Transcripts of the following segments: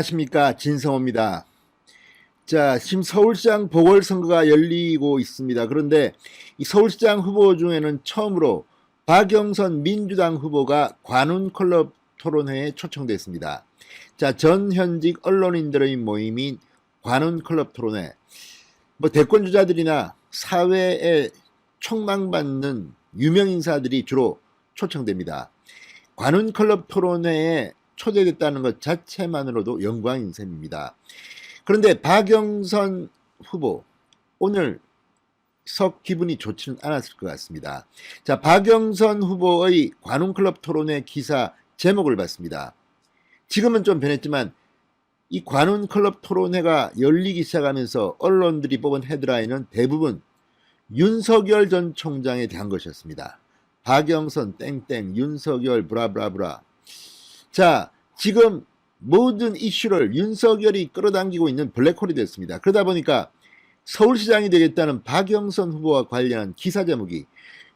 안녕하십니까, 진성호입니다. 자, 지금 서울시장 보궐선거가 열리고 있습니다. 그런데 이 서울시장 후보 중에는 처음으로 박영선 민주당 후보가 관훈클럽 토론회에 초청됐습니다. 자, 전현직 언론인들의 모임인 관훈클럽 토론회. 대권 주자들이나 사회에 촉망받는 유명 인사들이 주로 초청됩니다. 관훈클럽 토론회에 초대됐다는 것 자체만으로도 영광인 셈입니다. 그런데 박영선 후보, 오늘 썩 기분이 좋지는 않았을 것 같습니다. 자, 박영선 후보의 관훈클럽 토론회 기사 제목을 봤습니다. 지금은 좀 변했지만 이 관훈클럽 토론회가 열리기 시작하면서 언론들이 뽑은 헤드라인은 대부분 윤석열 전 총장에 대한 것이었습니다. 박영선 땡땡 윤석열 브라브라브라. 자, 지금 모든 이슈를 윤석열이 끌어당기고 있는 블랙홀이 됐습니다. 그러다 보니까 서울시장이 되겠다는 박영선 후보와 관련한 기사 제목이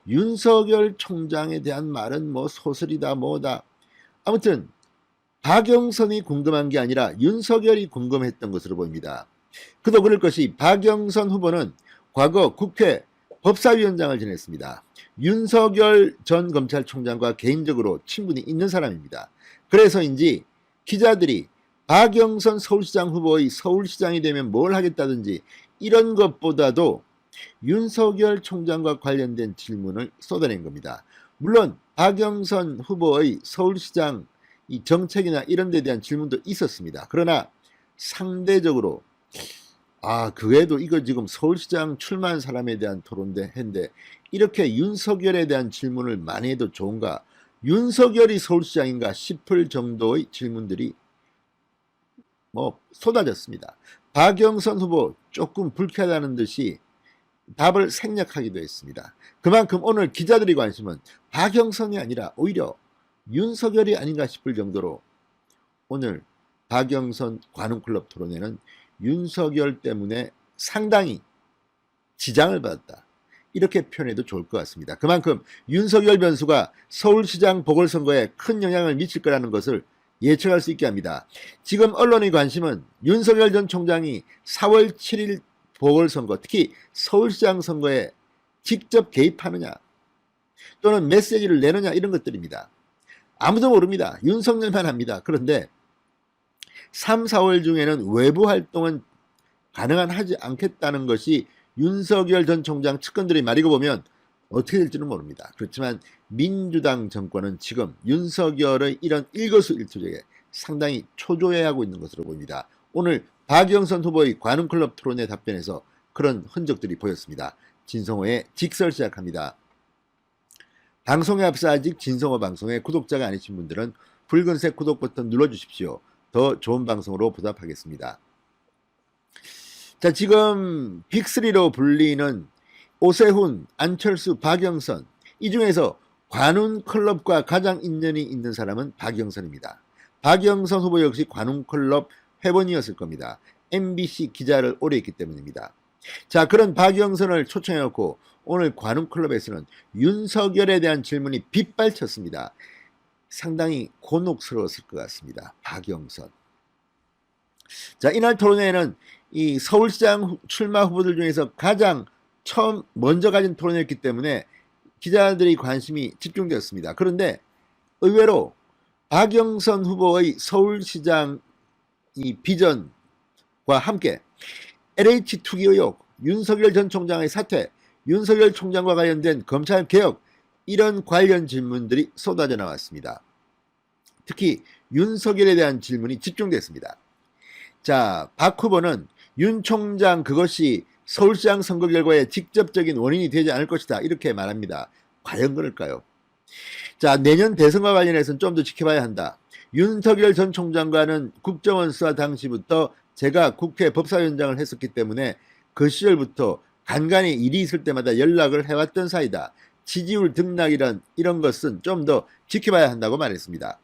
윤석열 총장에 대한 말은 뭐 소설이다 뭐다. 아무튼 박영선이 궁금한 게 아니라 윤석열이 궁금했던 것으로 보입니다. 그도 그럴 것이 박영선 후보는 과거 국회 법사위원장을 지냈습니다. 윤석열 전 검찰총장과 개인적으로 친분이 있는 사람입니다. 그래서인지 기자들이 박영선 서울시장 후보의 서울시장이 되면 뭘 하겠다든지 이런 것보다도 윤석열 총장과 관련된 질문을 쏟아낸 겁니다. 물론 박영선 후보의 서울시장 이 정책이나 이런 데 대한 질문도 있었습니다. 그러나 상대적으로 그 외에도 이거 지금 서울시장 출마한 사람에 대한 토론인데 이렇게 윤석열에 대한 질문을 많이 해도 좋은가? 윤석열이 서울시장인가 싶을 정도의 질문들이 쏟아졌습니다. 박영선 후보 조금 불쾌하다는 듯이 답을 생략하기도 했습니다. 그만큼 오늘 기자들의 관심은 박영선이 아니라 오히려 윤석열이 아닌가 싶을 정도로 오늘 박영선 관훈클럽 토론회는 윤석열 때문에 상당히 지장을 받았다. 이렇게 표현해도 좋을 것 같습니다. 그만큼 윤석열 변수가 서울시장 보궐선거에 큰 영향을 미칠 거라는 것을 예측할 수 있게 합니다. 지금 언론의 관심은 윤석열 전 총장이 4월 7일 보궐선거, 특히 서울시장 선거에 직접 개입하느냐 또는 메시지를 내느냐 이런 것들입니다. 아무도 모릅니다. 윤석열만 합니다. 그런데 3, 4월 중에는 외부 활동은 하지 않겠다는 것이 윤석열 전 총장 측근들의 말이고 보면 어떻게 될지는 모릅니다. 그렇지만 민주당 정권은 지금 윤석열의 이런 일거수일투족에 상당히 초조해하고 있는 것으로 보입니다. 오늘 박영선 후보의 관훈클럽 토론회 답변에서 그런 흔적들이 보였습니다. 진성호의 직설 시작합니다. 방송에 앞서 아직 진성호 방송의 구독자가 아니신 분들은 붉은색 구독 버튼 눌러주십시오. 더 좋은 방송으로 보답하겠습니다. 자, 지금 빅3로 불리는 오세훈, 안철수, 박영선, 이 중에서 관훈클럽과 가장 인연이 있는 사람은 박영선입니다. 박영선 후보 역시 관훈클럽 회원이었을 겁니다. MBC 기자를 오래 했기 때문입니다. 자, 그런 박영선을 초청해놓고 오늘 관훈클럽에서는 윤석열에 대한 질문이 빗발쳤습니다. 상당히 곤혹스러웠을 것 같습니다. 박영선. 자, 이날 토론회에는 이 서울시장 출마 후보들 중에서 가장 먼저 가진 토론회였기 때문에 기자들의 관심이 집중되었습니다. 그런데 의외로 박영선 후보의 서울시장 이 비전과 함께 LH 투기 의혹, 윤석열 전 총장의 사퇴, 윤석열 총장과 관련된 검찰 개혁 이런 관련 질문들이 쏟아져 나왔습니다. 특히 윤석열에 대한 질문이 집중됐습니다. 자, 박 후보는 윤 총장 그것이 서울시장 선거 결과에 직접적인 원인이 되지 않을 것이다 이렇게 말합니다. 과연 그럴까요? 자, 내년 대선과 관련해서는 좀 더 지켜봐야 한다. 윤석열 전 총장과는 국정원 수사 당시부터 제가 국회 법사위원장을 했었기 때문에 그 시절부터 간간히 일이 있을 때마다 연락을 해왔던 사이다. 지지율 등락이란 이런 것은 좀 더 지켜봐야 한다고 말했습니다.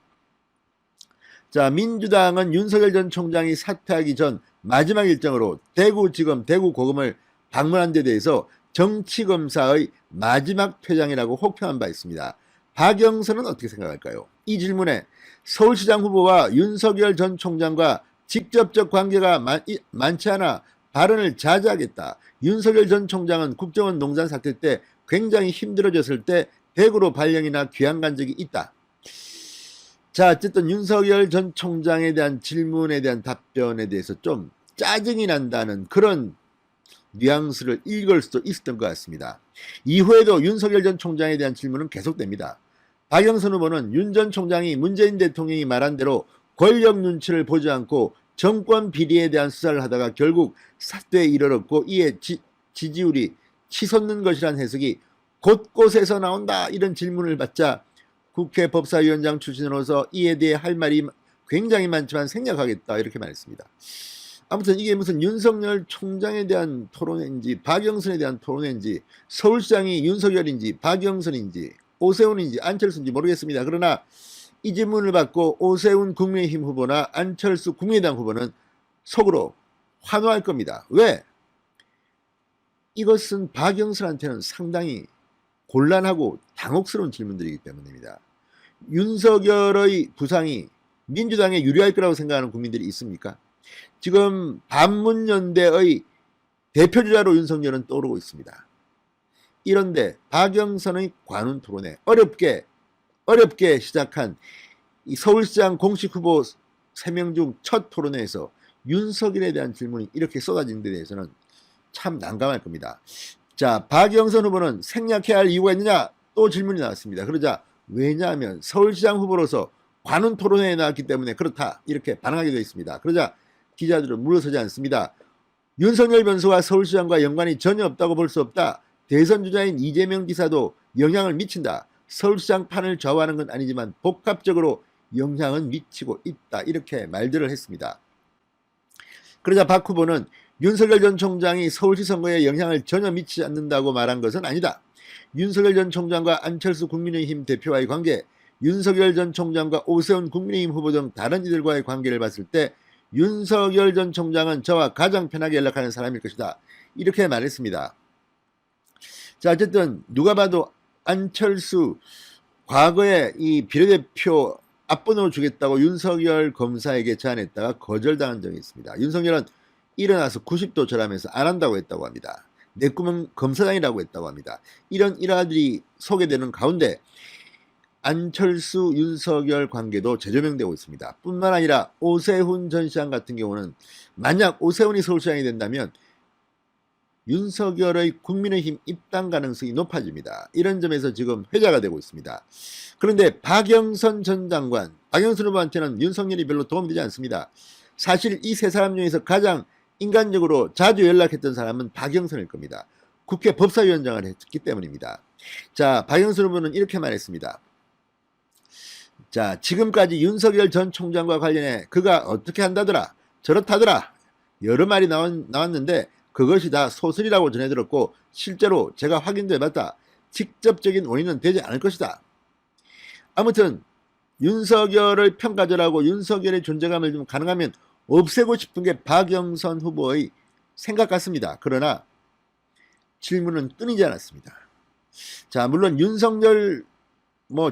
자, 민주당은 윤석열 전 총장이 사퇴하기 전 마지막 일정으로 대구지검, 대구고검을 방문한 데 대해서 정치검사의 마지막 퇴장이라고 혹평한 바 있습니다. 박영선은 어떻게 생각할까요? 이 질문에 서울시장 후보와 윤석열 전 총장과 직접적 관계가 많지 않아 발언을 자제하겠다. 윤석열 전 총장은 국정원 농단 사태 때 굉장히 힘들어졌을 때 대구로 발령이나 귀향 간 적이 있다. 자, 어쨌든 윤석열 전 총장에 대한 질문에 대한 답변에 대해서 좀 짜증이 난다는 그런 뉘앙스를 읽을 수도 있었던 것 같습니다. 이후에도 윤석열 전 총장에 대한 질문은 계속됩니다. 박영선 후보는 윤 전 총장이 문재인 대통령이 말한 대로 권력 눈치를 보지 않고 정권 비리에 대한 수사를 하다가 결국 사퇴에 이르렀고 이에 지지율이 치솟는 것이란 해석이 곳곳에서 나온다. 이런 질문을 받자 국회 법사위원장 출신으로서 이에 대해 할 말이 굉장히 많지만 생략하겠다 이렇게 말했습니다. 아무튼 이게 무슨 윤석열 총장에 대한 토론회인지 박영선에 대한 토론회인지 서울시장이 윤석열인지 박영선인지 오세훈인지 안철수인지 모르겠습니다. 그러나 이 질문을 받고 오세훈 국민의힘 후보나 안철수 국민의당 후보는 속으로 환호할 겁니다. 왜? 이것은 박영선한테는 상당히 곤란하고 당혹스러운 질문들이기 때문입니다. 윤석열의 부상이 민주당에 유리할 거라고 생각하는 국민들이 있습니까? 지금 반문연대의 대표주자로 윤석열은 떠오르고 있습니다. 이런데 박영선의 관훈 토론회 어렵게 시작한 이 서울시장 공식 후보 3명 중 첫 토론회에서 윤석열에 대한 질문이 이렇게 쏟아지는 데 대해서는 참 난감할 겁니다. 자, 박영선 후보는 생략해야 할 이유가 있느냐 또 질문이 나왔습니다. 그러자 왜냐하면 서울시장 후보로서 관훈 토론회에 나왔기 때문에 그렇다 이렇게 반응하게 되어 있습니다. 그러자 기자들은 물러서지 않습니다. 윤석열 변수가 서울시장과 연관이 전혀 없다고 볼 수 없다. 대선 주자인 이재명 지사도 영향을 미친다. 서울시장 판을 좌우하는 건 아니지만 복합적으로 영향은 미치고 있다. 이렇게 말들을 했습니다. 그러자 박 후보는 윤석열 전 총장이 서울시 선거에 영향을 전혀 미치지 않는다고 말한 것은 아니다. 윤석열 전 총장과 안철수 국민의힘 대표와의 관계, 윤석열 전 총장과 오세훈 국민의힘 후보 등 다른 이들과의 관계를 봤을 때 윤석열 전 총장은 저와 가장 편하게 연락하는 사람일 것이다. 이렇게 말했습니다. 자, 어쨌든 누가 봐도 안철수 과거에 이 비례대표 앞번호 주겠다고 윤석열 검사에게 제안했다가 거절당한 적이 있습니다. 윤석열은 일어나서 90도 절하면서 안 한다고 했다고 합니다. 내 꿈은 검사장이라고 했다고 합니다. 이런 일화들이 소개되는 가운데 안철수 윤석열 관계도 재조명되고 있습니다. 뿐만 아니라 오세훈 전 시장 같은 경우는 만약 오세훈이 서울시장이 된다면 윤석열의 국민의힘 입당 가능성이 높아집니다. 이런 점에서 지금 회자가 되고 있습니다. 그런데 박영선 전 장관, 박영선 후보한테는 윤석열이 별로 도움이 되지 않습니다. 사실 이 세 사람 중에서 가장 인간적으로 자주 연락했던 사람은 박영선일 겁니다. 국회 법사위원장을 했기 때문입니다. 자, 박영선 후보는 이렇게 말했습니다. 자, 지금까지 윤석열 전 총장과 관련해 그가 어떻게 한다더라, 저렇다더라 여러 말이 나왔는데 그것이 다 소설이라고 전해들었고 실제로 제가 확인도 해봤다. 직접적인 원인은 되지 않을 것이다. 아무튼 윤석열을 평가절하고 윤석열의 존재감을 좀 가능하면 없애고 싶은 게 박영선 후보의 생각 같습니다. 그러나 질문은 끊이지 않았습니다. 자, 물론 윤석열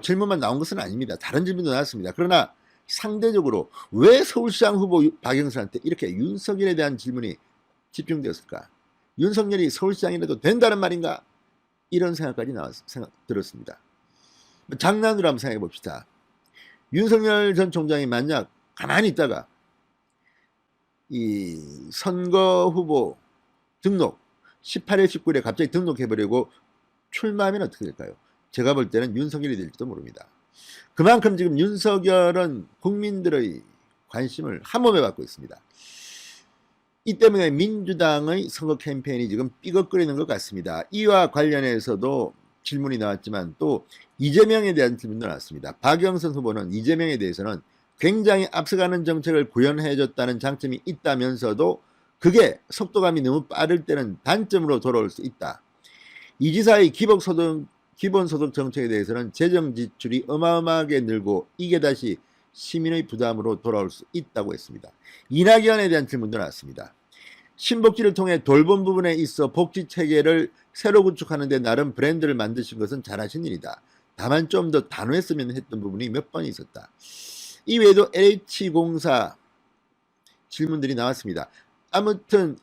질문만 나온 것은 아닙니다. 다른 질문도 나왔습니다. 그러나 상대적으로 왜 서울시장 후보 박영선한테 이렇게 윤석열에 대한 질문이 집중되었을까? 윤석열이 서울시장이라도 된다는 말인가? 이런 생각까지 들었습니다. 장난으로 한번 생각해 봅시다. 윤석열 전 총장이 만약 가만히 있다가 이 선거 후보 등록 18일 19일에 갑자기 등록해버리고 출마하면 어떻게 될까요? 제가 볼 때는 윤석열이 될지도 모릅니다. 그만큼 지금 윤석열은 국민들의 관심을 한몸에 받고 있습니다. 이 때문에 민주당의 선거 캠페인이 지금 삐걱거리는 것 같습니다. 이와 관련해서도 질문이 나왔지만 또 이재명에 대한 질문도 나왔습니다. 박영선 후보는 이재명에 대해서는 굉장히 앞서가는 정책을 구현해줬다는 장점이 있다면서도 그게 속도감이 너무 빠를 때는 단점으로 돌아올 수 있다. 이 지사의 기본소득 정책에 대해서는 재정 지출이 어마어마하게 늘고 이게 다시 시민의 부담으로 돌아올 수 있다고 했습니다. 이낙연에 대한 질문도 나왔습니다. 신복지를 통해 돌봄 부분에 있어 복지체계를 새로 구축하는 데 나름 브랜드를 만드신 것은 잘하신 일이다. 다만 좀 더 단호했으면 했던 부분이 몇 번 있었다. 이 외에도 LH공사 질문들이 나왔습니다. 아무튼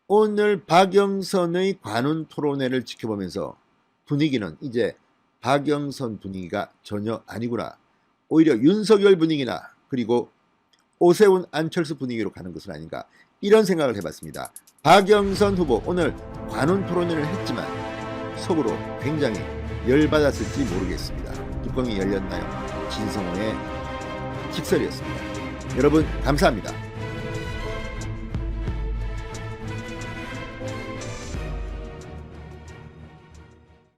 오늘 박영선의 관훈 토론회를 지켜보면서 분위기는 이제 박영선 분위기가 전혀 아니구나. 오히려 윤석열 분위기나 그리고 오세훈 안철수 분위기로 가는 것은 아닌가, 이런 생각을 해봤습니다. 박영선 후보 오늘 관훈 토론회를 했지만 속으로 굉장히 열받았을지 모르겠습니다. 뚜껑이 열렸나요? 진성호의 직설이었습니다. 여러분 감사합니다.